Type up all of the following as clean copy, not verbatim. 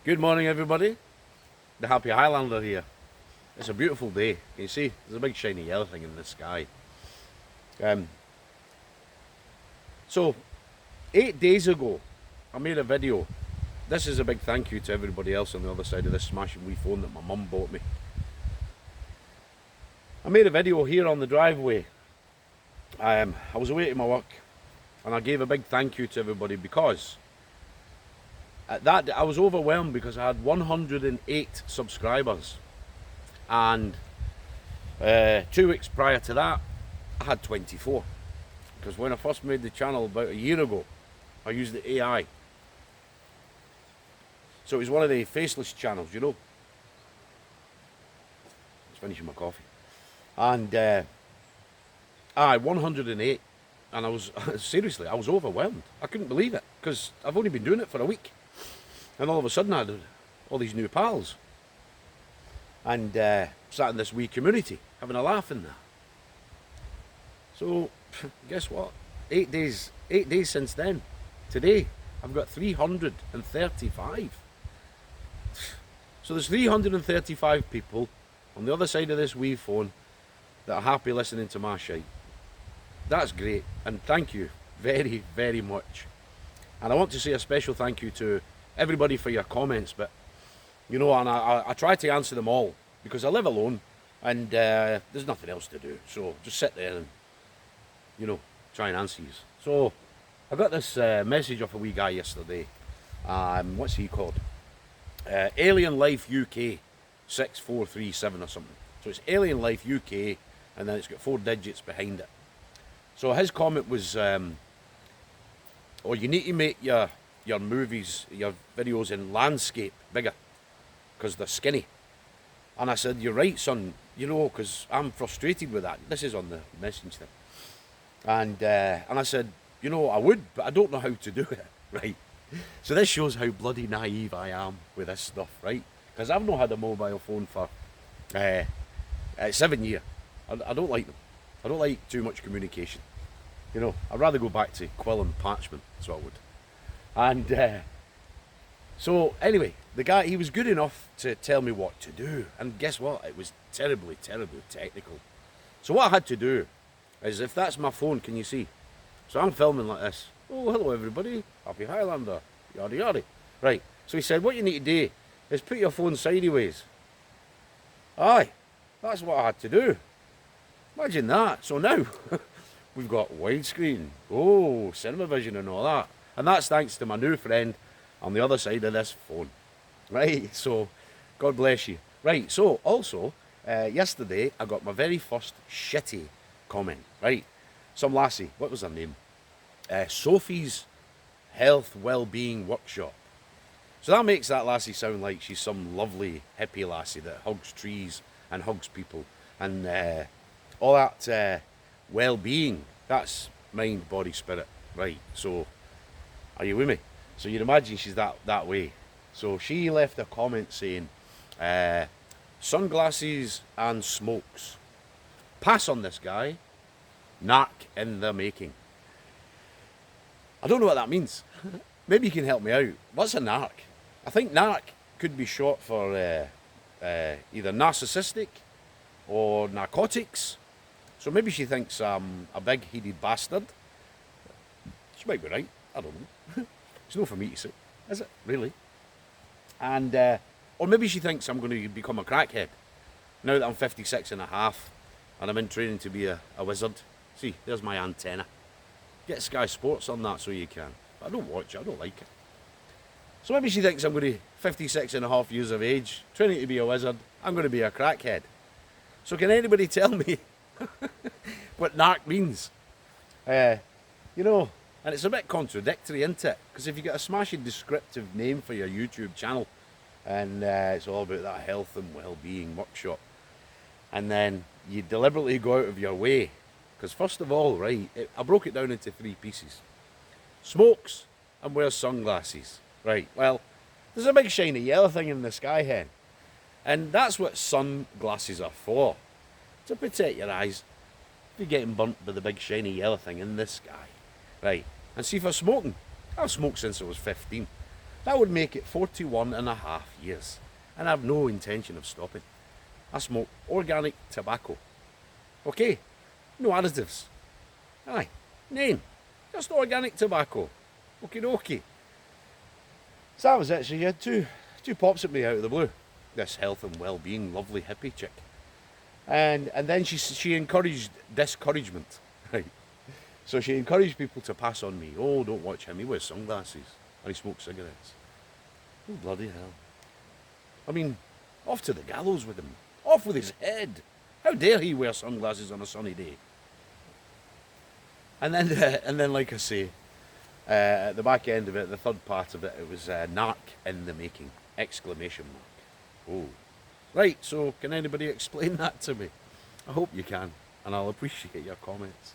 Good morning, everybody. The Happy Highlander here. It's a beautiful day. Can you see? There's a big shiny yellow thing in the sky. Um, so, 8 days ago, I made a video. This is a big thank you to everybody else on the other side of this smashing wee phone that my mum bought me. I made a video here on the driveway. I was away to my work, and I gave a big thank you to everybody because at that I was overwhelmed because I had 108 subscribers, and 2 weeks prior to that I had 24, because when I first made the channel about a year ago I used the AI, so it was one of the faceless channels, you know. Just finishing my coffee, and I had 108, and I was seriously, I was overwhelmed. I couldn't believe it because I've only been doing it for a week. And all of a sudden I had all these new pals, and sat in this wee community having a laugh in there. So guess what? 8 days since then. Today I've got 335. So there's 335 people on the other side of this wee phone that are happy listening to my shite. That's great, and thank you very, very much. And I want to say a special thank you to everybody for your comments, but you know, and I try to answer them all because I live alone and there's nothing else to do, so just sit there and, you know, try and answer you. So I got this message off a wee guy yesterday. What's he called? Alien Life UK 6437 or something. So it's Alien Life UK, and then it's got 4 digits behind it. So his comment was, oh, you need to make your movies, your videos in landscape bigger because they're skinny. And I said, you're right, son, you know, because I'm frustrated with that. This is on the message thing. And I said, you know, I would, but I don't know how to do it, right? So this shows how bloody naive I am with this stuff, right? Because I've not had a mobile phone for 7 years. I don't like them. I don't like too much communication. You know, I'd rather go back to quill and parchment, so I would. And so anyway, the guy, he was good enough to tell me what to do, and guess what, it was terribly technical. So what I had to do is, if that's my phone, can you see? So I'm filming like this. Oh, hello everybody, Happy Highlander, yada yada. Right, so he said, what you need to do is put your phone sideways. Aye, that's what I had to do. Imagine that. So now we've got widescreen, oh, cinema vision and all that. And that's thanks to my new friend on the other side of this phone. Right, so God bless you. Right, so also, yesterday I got my very first shitty comment, right? Some lassie, what was her name? Sophie's Health Wellbeing Workshop. So that makes that lassie sound like she's some lovely hippie lassie that hugs trees and hugs people. And all that well-being, that's mind, body, spirit. Right, so are you with me? So you'd imagine she's that way. So she left a comment saying, sunglasses and smokes. Pass on this guy. Narc in the making. I don't know what that means. Maybe you can help me out. What's a narc? I think narc could be short for either narcissistic or narcotics. So maybe she thinks I'm a big-headed bastard. She might be right. I don't know. It's not for me to say, is it? Really? And or maybe she thinks I'm going to become a crackhead now that I'm 56 and a half and I'm in training to be a wizard. See, there's my antenna. Get Sky Sports on that so you can. But I don't watch it, I don't like it. So maybe she thinks I'm going to be 56 and a half years of age, training to be a wizard, I'm going to be a crackhead. So can anybody tell me what narc means? You know, and it's a bit contradictory, isn't it? Because if you get a smashing descriptive name for your YouTube channel, and it's all about that health and well-being workshop, and then you deliberately go out of your way, because first of all, right, I broke it down into 3 pieces. Smokes and wears sunglasses. Right, well, there's a big shiny yellow thing in the sky, hen. And that's what sunglasses are for. To protect your eyes. If you're getting burnt by the big shiny yellow thing in the sky. Right, and see, for smoking, I've smoked since I was 15. That would make it 41 and a half years. And I have no intention of stopping. I smoke organic tobacco. Okay? No additives. Aye. Name. Just organic tobacco. Okie dokie. So that was it. So you had two pops at me out of the blue. This health and well-being lovely hippie chick. And then she encouraged discouragement. Right. So she encouraged people to pass on me. Oh, don't watch him. He wears sunglasses. And he smokes cigarettes. Oh, bloody hell. I mean, off to the gallows with him. Off with his head. How dare he wear sunglasses on a sunny day? And then, like I say, at the back end of it, the third part of it, it was narc in the making! Exclamation mark. Oh. Right, so can anybody explain that to me? I hope you can, and I'll appreciate your comments.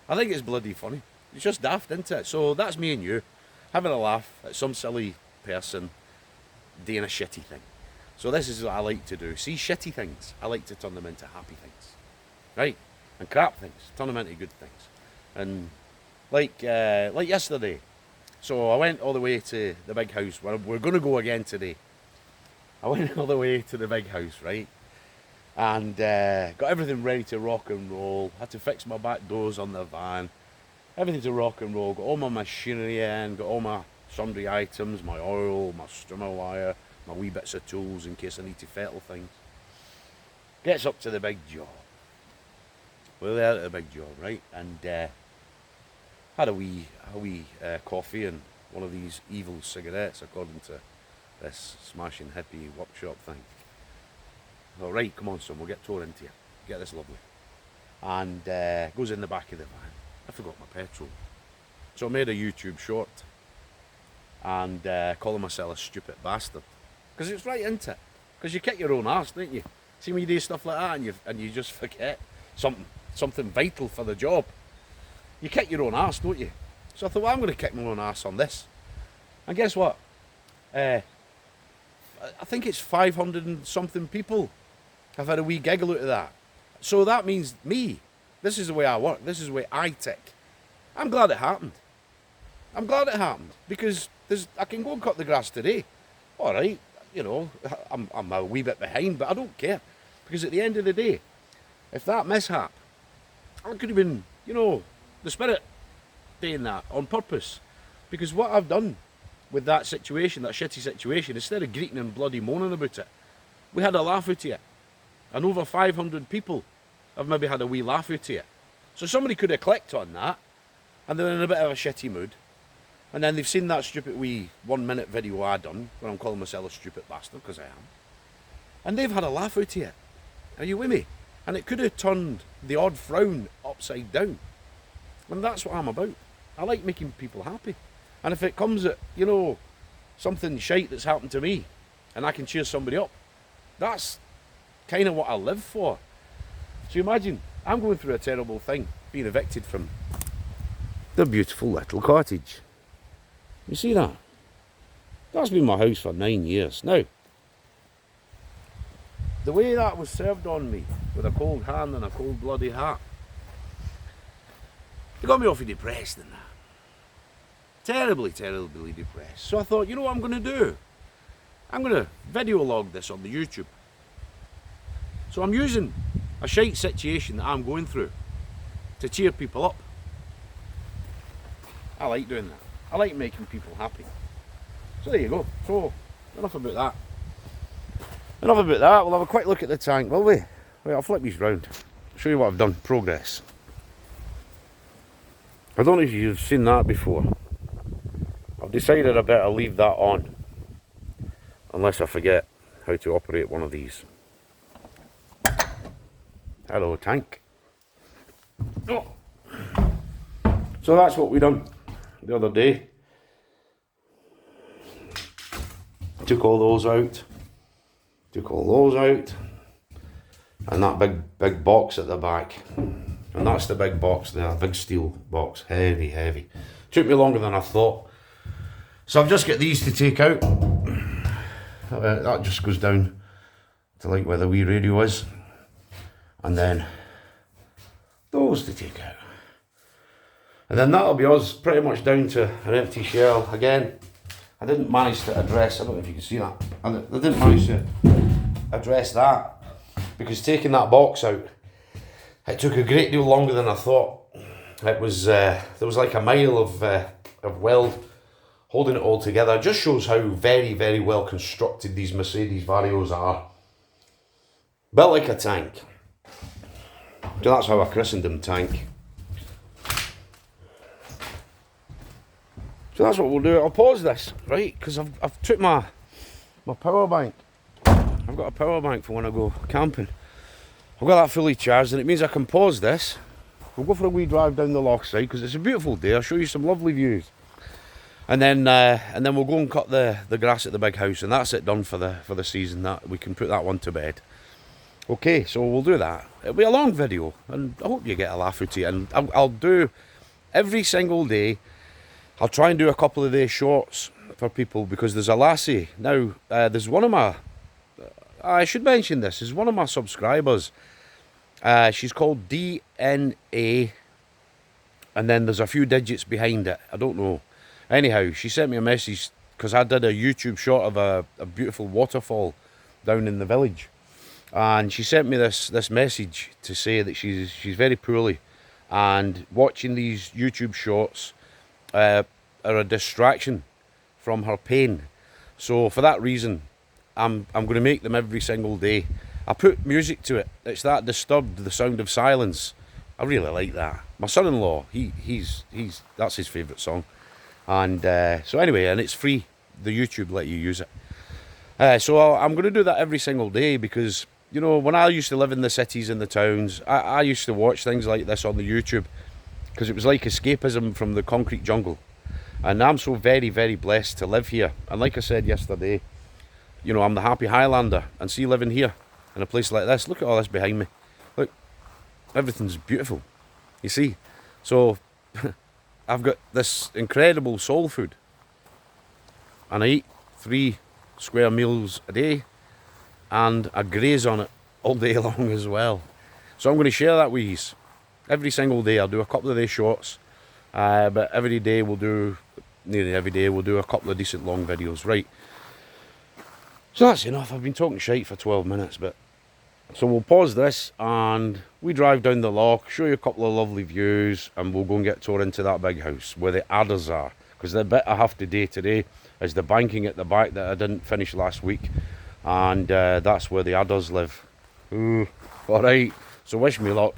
I think it's bloody funny. It's just daft, isn't it? So that's me and you, having a laugh at some silly person doing a shitty thing. So this is what I like to do. See, shitty things, I like to turn them into happy things. Right? And crap things, turn them into good things. And like yesterday, so I went all the way to the big house. We're going to go again today. I went all the way to the big house, right? And got everything ready to rock and roll. Had to fix my back doors on the van. Everything to rock and roll. Got all my machinery in, got all my sundry items, my oil, my strimmer wire, my wee bits of tools in case I need to fettle things. Gets up to the big job. We're there at the big job, right? And had a wee coffee and one of these evil cigarettes, according to this smashing hippie workshop thing. All right, come on, son, we'll get tore into you. Get this lovely. And goes in the back of the van. I forgot my petrol. So I made a YouTube short and calling myself a stupid bastard. Because it's right into it. Because you kick your own arse, don't you? See when you do stuff like that and you just forget something vital for the job. You kick your own arse, don't you? So I thought, well, I'm going to kick my own arse on this. And guess what? I think it's 500 and something people have had a wee giggle out of that. So that means me. This is the way I work. This is the way I tick. I'm glad it happened. I'm glad it happened. Because I can go and cut the grass today. All right, you know, I'm a wee bit behind, but I don't care. Because at the end of the day, if that mishap, I could have been, you know, the spirit doing that on purpose. Because what I've done with that situation, that shitty situation, instead of greeting and bloody moaning about it, we had a laugh out of it. And over 500 people have maybe had a wee laugh out of it. So somebody could have clicked on that, and they're in a bit of a shitty mood. And then they've seen that stupid wee 1 minute video I done, where I'm calling myself a stupid bastard, because I am. And they've had a laugh out of it. Are you with me? And it could have turned the odd frown upside down. And that's what I'm about. I like making people happy. And if it comes at, you know, something shite that's happened to me, and I can cheer somebody up, that's kind of what I live for. So you imagine, I'm going through a terrible thing, being evicted from the beautiful little cottage. You see that? That's been my house for 9 years. Now, the way that was served on me, with a cold hand and a cold bloody heart, it got me awfully depressed in that. Terribly, terribly depressed. So I thought, you know what I'm going to do? I'm going to video log this on the YouTube. So I'm using a shite situation that I'm going through to cheer people up. I like doing that. I like making people happy. So there you go. So, enough about that. Enough about that. We'll have a quick look at the tank, will we? Wait, I'll flip these round. Show you what I've done. Progress. I don't know if you've seen that before. I've decided I better leave that on. Unless I forget how to operate one of these. Hello, tank. Oh. So that's what we done the other day. Took all those out. Took all those out. And that big box at the back. And that's the big box there, big steel box. Heavy, heavy. Took me longer than I thought. So I've just got these to take out. That just goes down to like where the wee radio is. And then those to take out. And then that'll be us pretty much down to an empty shell again. I didn't manage to address, I don't know if you can see that, I didn't manage to address that, because taking that box out, it took a great deal longer than I thought. It was, there was like a mile of weld holding it all together. It just shows how very, very well constructed these Mercedes Varios are. Built like a tank. So that's how I christened them, Tank. So that's what we'll do. I'll pause this, right? Because I've took my power bank. I've got a power bank for when I go camping. I've got that fully charged, and it means I can pause this. We'll go for a wee drive down the Lochside because it's a beautiful day. I'll show you some lovely views, and then we'll go and cut the grass at the big house, and that's it done for the season. That we can put that one to bed. Okay, so we'll do that. It'll be a long video, and I hope you get a laugh out of it. And I'll do every single day. I'll try and do a couple of days shorts for people, because there's a lassie now. There's one of my. I should mention this. Is one of my subscribers. She's called DNA, and then there's a few digits behind it. I don't know. Anyhow, she sent me a message because I did a YouTube shot of a beautiful waterfall down in the village, and she sent me this message to say that she's very poorly, and watching these YouTube shorts are a distraction from her pain. So for that reason, I'm going to make them every single day. I put music to it. It's that Disturbed, The Sound of Silence. I really like that. My son-in-law, he's that's his favourite song. And so anyway, and it's free. The YouTube let you use it. So I'm going to do that every single day, because, you know, when I used to live in the cities and the towns, I used to watch things like this on the YouTube, because it was like escapism from the concrete jungle. And I'm so very, very blessed to live here. And like I said yesterday, you know, I'm the happy Highlander, and see, living here in a place like this. Look at all this behind me. Look, everything's beautiful, you see. So I've got this incredible soul food, and I eat 3 square meals a day, and I graze on it all day long as well. So I'm going to share that with you every single day. I'll do a couple of days shorts, but every day we'll do, nearly every day we'll do a couple of decent long videos, right? So that's enough. I've been talking shite for 12 minutes, but so we'll pause this and we drive down the loch, show you a couple of lovely views, and we'll go and get tore into that big house where the adders are, because the bit I have to do today is the banking at the back that I didn't finish last week, and that's where the adders live. Ooh, all right. So wish me luck.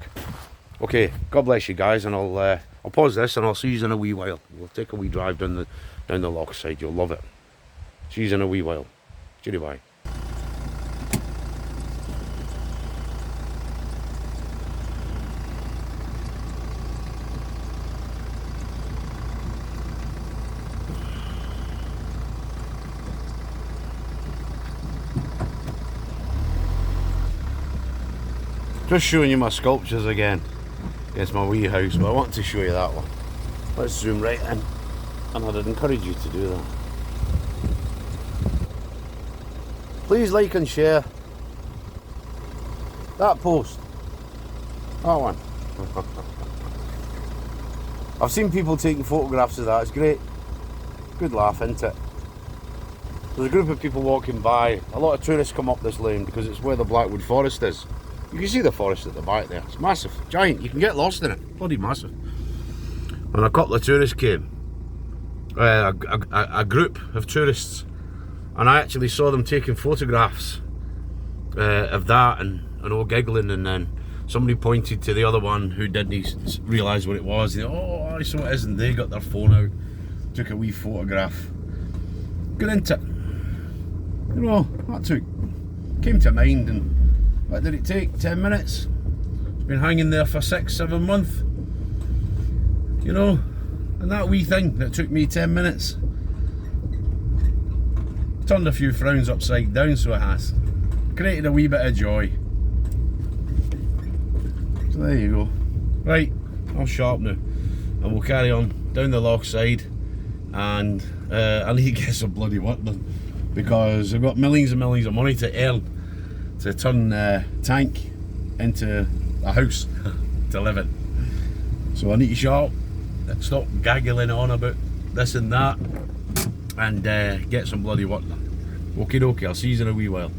Okay, God bless you guys, and I'll pause this and I'll see you in a wee while. We'll take a wee drive down the Lochside. You'll love it. See you in a wee while. Cheerio, bye. Just showing you my sculptures again against my wee house, but I want to show you that one. Let's zoom right in, and I'd encourage you to do that. Please like and share that post. That one. I've seen people taking photographs of that. It's great. Good laugh, isn't it? There's a group of people walking by. A lot of tourists come up this lane because it's where the Blackwood Forest is. You can see the forest at the back there. It's massive, giant. You can get lost in it. Bloody massive. And a couple of tourists came. A group of tourists. And I actually saw them taking photographs of that and all giggling, and then somebody pointed to the other one who didn't realise what it was. They, oh, I saw it is, and they got their phone out, took a wee photograph. Good, isn't it? You know, that came to mind, and what did it take? 10 minutes? It's been hanging there for 6-7 months. You know, and that wee thing that took me 10 minutes turned a few frowns upside down, so it has. Created a wee bit of joy. So there you go. Right, I'll shut up now, and we'll carry on down the Lochside, and I need to get some bloody work done, because I've got millions and millions of money to earn to turn Tank into a house to live in. So I need to shut up, stop gaggling on about this and that, and get some bloody work done. Okie dokie, I'll see you in a wee while.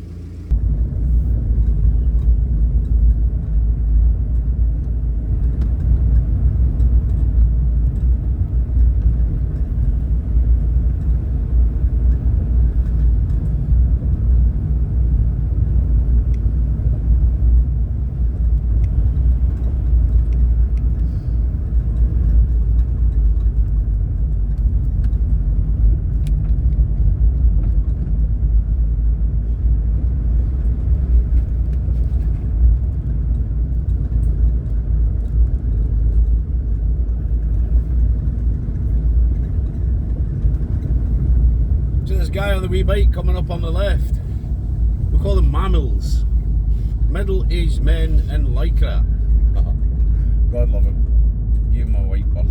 Guy on the wee bike coming up on the left. We call them mammals. Middle-aged men in lycra. God love him. Give him a white berth.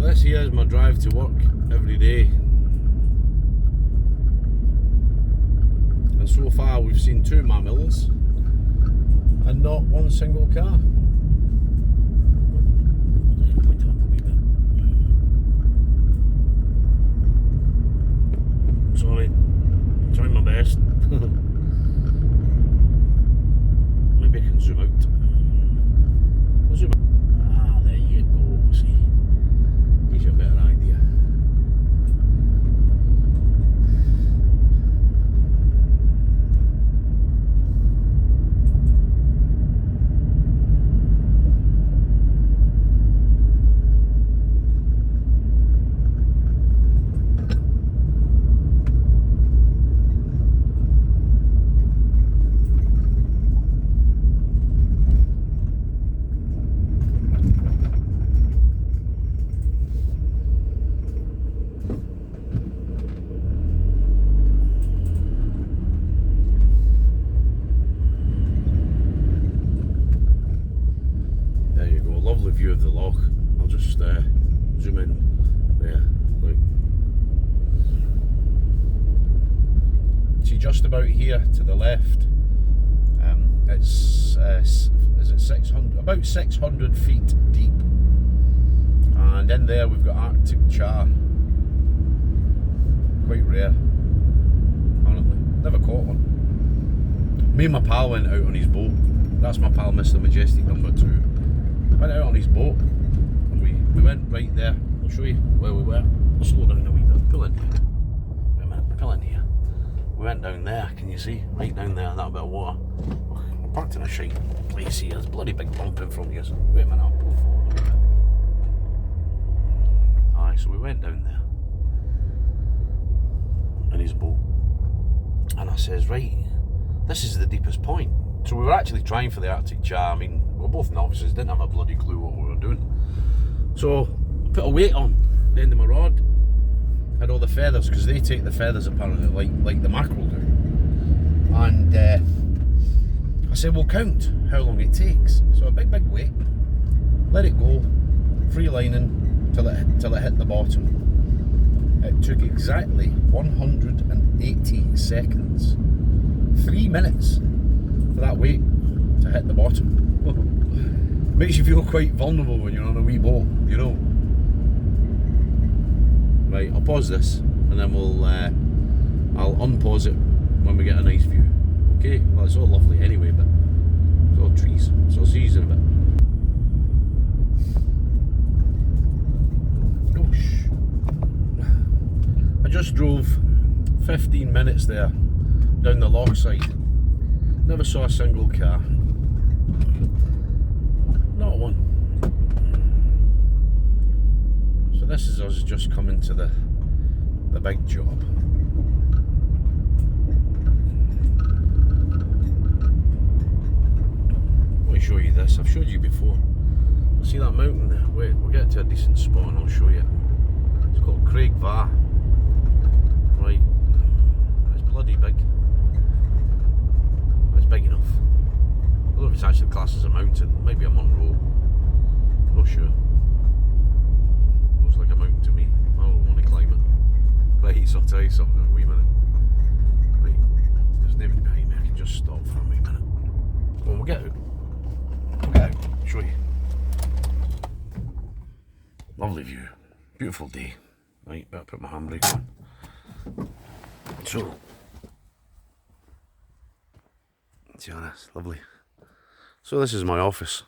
This here is my drive to work every day, and so far we've seen 2 mammals and not one single car. Point it up a wee bit. Sorry, I'm trying my best. Maybe I can zoom out. I'll zoom out. Ah, there you go, see. Gives you a better idea. Lovely view of the loch. I'll just zoom in there. Look. See, just about here to the left, it's is it 600? About 600 feet deep, and in there we've got Arctic char. Quite rare, honestly. Never caught one. Me and my pal went out on his boat. That's my pal, Mr. Majestic #2. Went out on his boat and we went right there. I'll show you where we were. I'll slow down a wee bit. Pull in here. Wait a minute, pull in here. We went down there, can you see? Right down there, that bit of water. We're parked in a shite place here. There's a bloody big bump in front of us. Wait a minute, I'll pull forward a wee bit. Aye, so we went down there in his boat. And I says, right, this is the deepest point. So we were actually trying for the Arctic char. I mean, we're both novices, didn't have a bloody clue what we were doing. So I put a weight on the end of my rod, had all the feathers, because they take the feathers apparently like the mackerel do. And I said, we'll count how long it takes. So a big weight, let it go, free lining till it hit the bottom. It took exactly 180 seconds, 3 minutes for that weight to hit the bottom. Makes you feel quite vulnerable when you're on a wee boat, you know. Right, I'll pause this and then I'll unpause it when we get a nice view. Okay, well it's all lovely anyway, but it's all trees, so I'll see you in a bit. I just drove 15 minutes there down the Lochside. Never saw a single car. Not one. So this is us just coming to the big job. Let me show you this. I've showed you before. See that mountain there? Wait, we'll get to a decent spot and I'll show you. It's called Craig Va. Right, it's bloody big. It's big enough. I don't know if it's actually classed as a mountain. Maybe a Monroe. Not sure. Looks like a mountain to me. I don't want to climb it. Right, so I'll tell you something in a wee minute. Right, there's nobody behind me. I can just stop for a wee minute. Well, we'll get out. We'll get out. Show you. Lovely view. Beautiful day. Right, better put my handbrake on. So, see this, lovely. So this is my office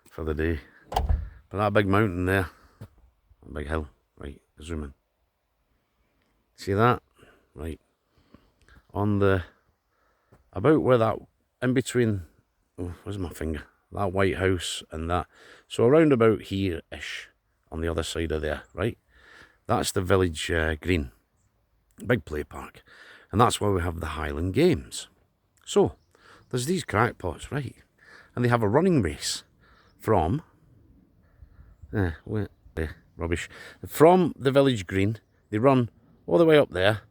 for the day. But that big mountain there, that big hill, right, zoom in. See that? Right. On the, about where that, in between, oh, where's my finger? That White House and that. So around about here-ish, on the other side of there, right? That's the village green. Big play park, and that's why we have the Highland Games. So there's these crackpots, right, and they have a running race from rubbish from the village green. They run all the way up there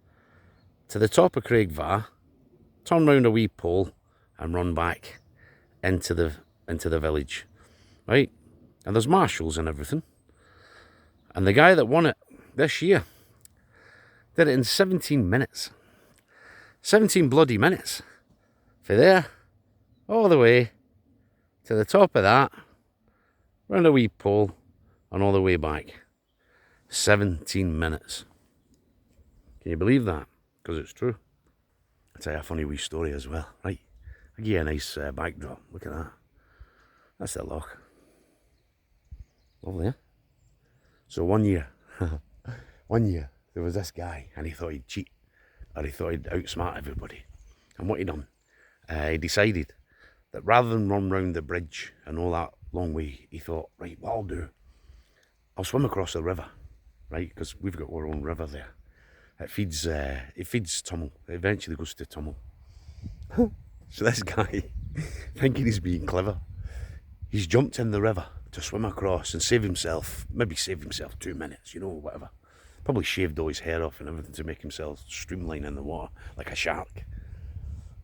to the top of Craig Va, turn round a wee pole and run back into the village, right? And there's marshals and everything, and the guy that won it this year did it in 17 minutes. 17 bloody minutes. For there, all the way to the top of that, round a wee pole, and all the way back. 17 minutes. Can you believe that? Because it's true. I'll tell you a funny wee story as well. Right, I'll give you a nice backdrop. Look at that. That's the loch. Lovely, eh? So one year, there was this guy, and he thought he'd cheat, or he thought he'd outsmart everybody. And what he done, he decided that rather than run round the bridge and all that long way, he thought, right, what I'll do, I'll swim across the river, right, because we've got our own river there. It feeds Tummel. It eventually goes to Tummel. So this guy, thinking he's being clever, he's jumped in the river to swim across and save himself, maybe save himself 2 minutes, you know, whatever. Probably shaved all his hair off and everything to make himself streamline in the water like a shark.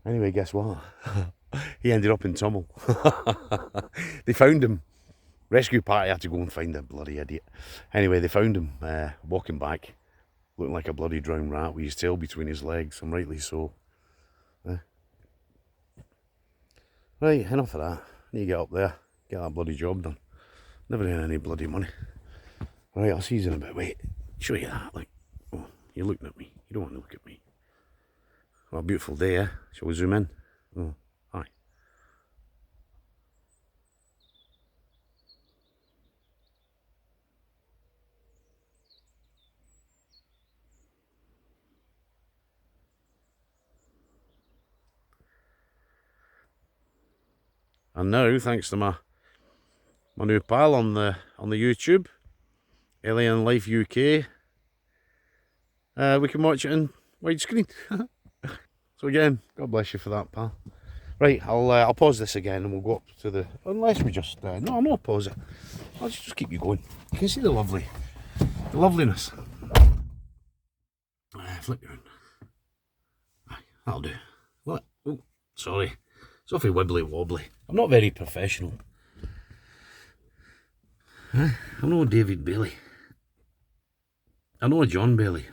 Anyway, guess what? He ended up in Tummel. They found him. Rescue party had to go and find the bloody idiot. Anyway, they found him walking back, looking like a bloody drowned rat with his tail between his legs, and rightly so. Right, enough of that. Need to get up there, get that bloody job done. Never had any bloody money. Right, I'll see you in a bit. Wait. Show you that, like, oh, you're looking at me. You don't want to look at me. Well, a beautiful day, eh? Shall we zoom in? Oh, hi. And now, thanks to my new pal on the YouTube, Alien Life UK, we can watch it in widescreen. So again, God bless you for that, pal. Right, I'll pause this again and we'll go up to the, unless we just, no, I'm not pause it. I'll just keep you going. You can see the loveliness. Flip you around. That'll do. What? Oh, sorry. It's awfully wibbly wobbly. I'm not very professional. I'm no David Bailey. I know a John Bailey.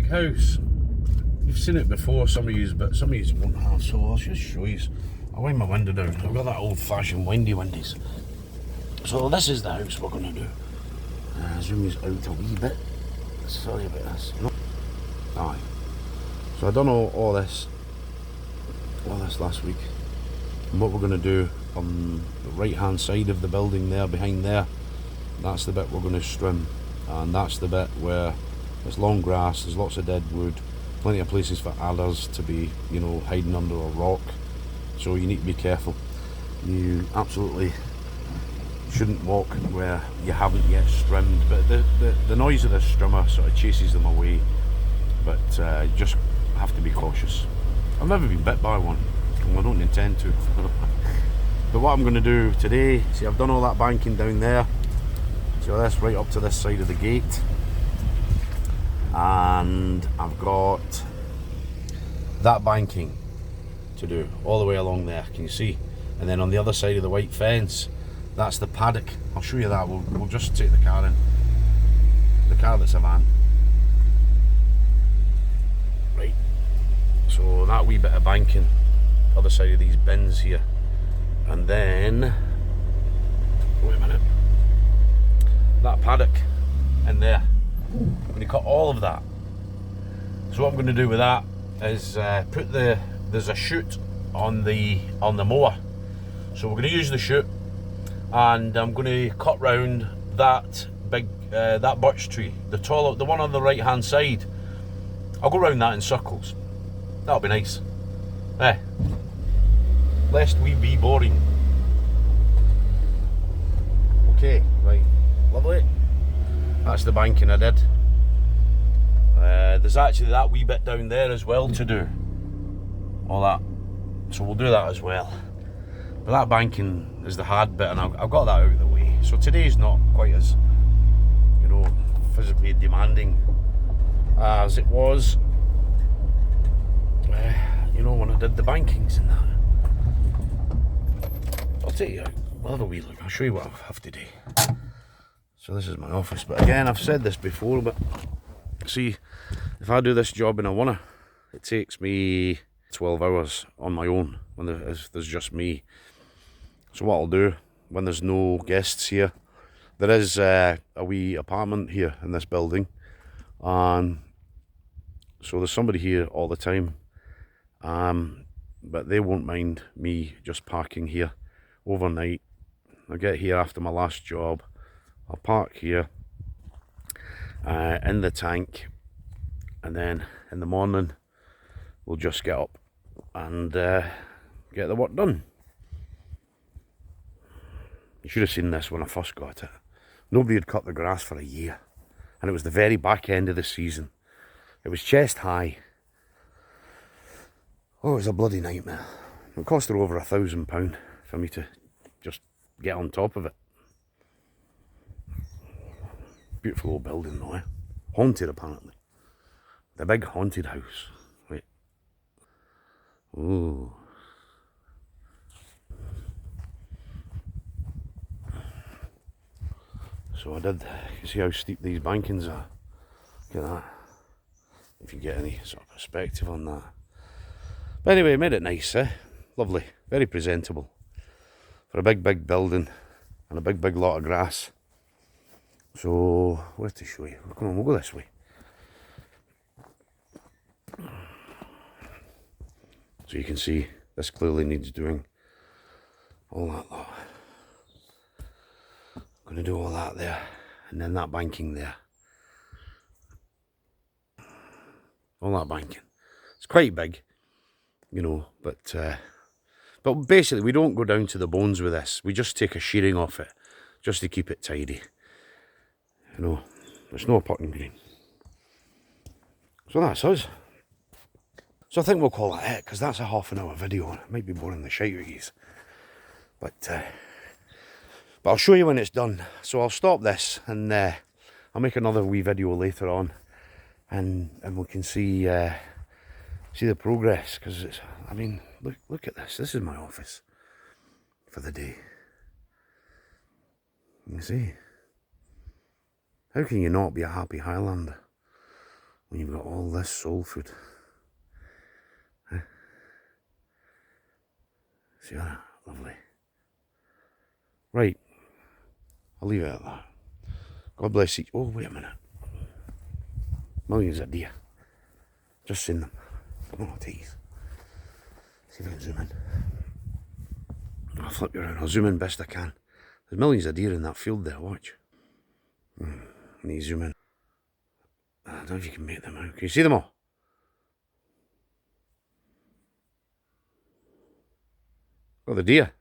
big house. You've seen it before, some of you, but some of you won't have, so I'll just show you. I'll wind my window down. I've got that old-fashioned windies. So this is the house we're going to do. Zoom these out a wee bit. Sorry about this. No. Aye. So I done all this last week. And what we're going to do on the right-hand side of the building there, behind there, that's the bit we're going to trim. And that's the bit where there's long grass, there's lots of dead wood, plenty of places for adders to be, you know, hiding under a rock. So you need to be careful. You absolutely shouldn't walk where you haven't yet trimmed, but the noise of the strimmer sort of chases them away. But you just have to be cautious. I've never been bit by one, and I don't intend to. But what I'm going to do today, see, I've done all that banking down there. So that's right up to this side of the gate, and I've got that banking to do all the way along there, can you see? And then on the other side of the white fence, that's the paddock. I'll show you that. We'll just take the car in. The car that's a van. Right. So that wee bit of banking, other side of these bins here. And then, wait a minute. That paddock in there. I'm going to cut all of that. So what I'm going to do with that is there's a chute on the mower. So we're going to use the chute, and I'm going to cut round that big that birch tree, the one on the right hand side. I'll go round that in circles. That'll be nice. Lest we be boring. Okay, right. Lovely. That's the banking I did. There's actually that wee bit down there as well to do. All that. So we'll do that as well. But that banking is the hard bit, and I've got that out of the way. So today's not quite as, you know, physically demanding as it was, you know, when I did the bankings and that. I'll take you out. We'll have a wee look. I'll show you what I have to do. So this is my office, but again, I've said this before, but see, if I do this job in a winner, it takes me 12 hours on my own when there's just me. So what I'll do, when there's no guests here, there is a wee apartment here in this building, and so there's somebody here all the time, but they won't mind me just parking here overnight. I'll get here after my last job, I'll park here in the tank, and then in the morning we'll just get up and get the work done. You should have seen this when I first got it. Nobody had cut the grass for a year, and it was the very back end of the season. It was chest high. Oh, it was a bloody nightmare. It cost her over £1,000 for me to just get on top of it. Beautiful old building though, eh? Haunted apparently. The big haunted house. Wait. Ooh. So I did, you see how steep these bankings are? Look at that. If you get any sort of perspective on that. But anyway, made it nice, eh? Lovely. Very presentable. For a big building and a big lot of grass. So, where to show you? Come on, we'll go this way. So you can see, this clearly needs doing. All that lot. I'm going to do all that there, and then that banking there. All that banking. It's quite big, you know, but basically we don't go down to the bones with this. We just take a shearing off it, just to keep it tidy. You know, there's no putting green. So that's us. So I think we'll call it it, because that's a half-an-hour video. It might be boring the shite with yous. But I'll show you when it's done. So I'll stop this, and I'll make another wee video later on, and we can see the progress. Because it's, I mean, look at this. This is my office for the day. You see, how can you not be a happy Highlander when you've got all this soul food. Huh? See that? Lovely. Right, I'll leave it at that. God bless each. Oh, wait a minute. Millions of deer. Just seen them. Come on, tease. See if I can zoom in. I'll flip you around. I'll zoom in best I can. There's millions of deer in that field there, watch. Need to zoom in. I don't know if you can make them out. Can you see them all? Oh, the deer.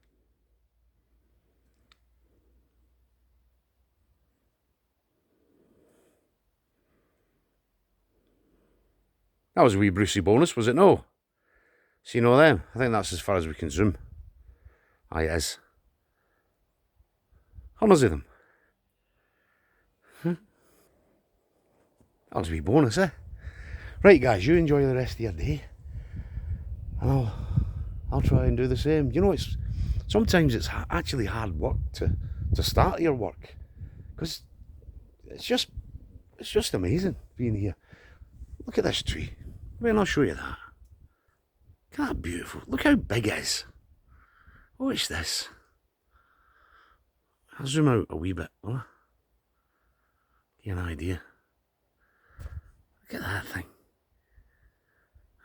That was a wee Brucey bonus, was it no? See no them? I think that's as far as we can zoom. Aye, it is. Hundreds of them. That was a wee bonus, eh? Right, guys, you enjoy the rest of your day. And I'll try and do the same. You know, sometimes it's actually hard work to start your work. Because it's just amazing being here. Look at this tree. Well, I'll show you that. Look at that beautiful. Look how big it is. Watch this. I'll zoom out a wee bit, will I? Get an idea. Look at that thing.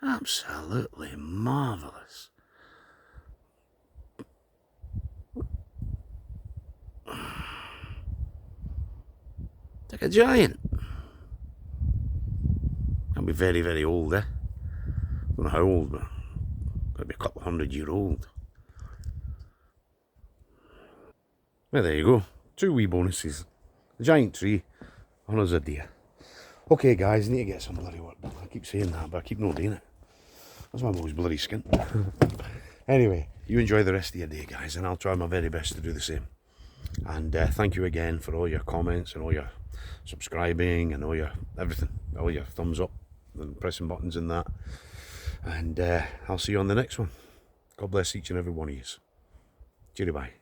Absolutely marvellous. It's like a giant. I'll be very, very old, eh? I don't know how old, but I'll be a couple 100-year-old. Well, there you go. 2 wee bonuses. A giant tree, hundreds of deer. Okay, guys, I need to get some bloody work done. I keep saying that, but I keep not doing it. That's why I'm always bloody skint. Anyway, you enjoy the rest of your day, guys, and I'll try my very best to do the same. And thank you again for all your comments and all your subscribing and all your everything, all your thumbs up and pressing buttons and that. And I'll see you on the next one. God bless each and every one of you. Cheerio, bye.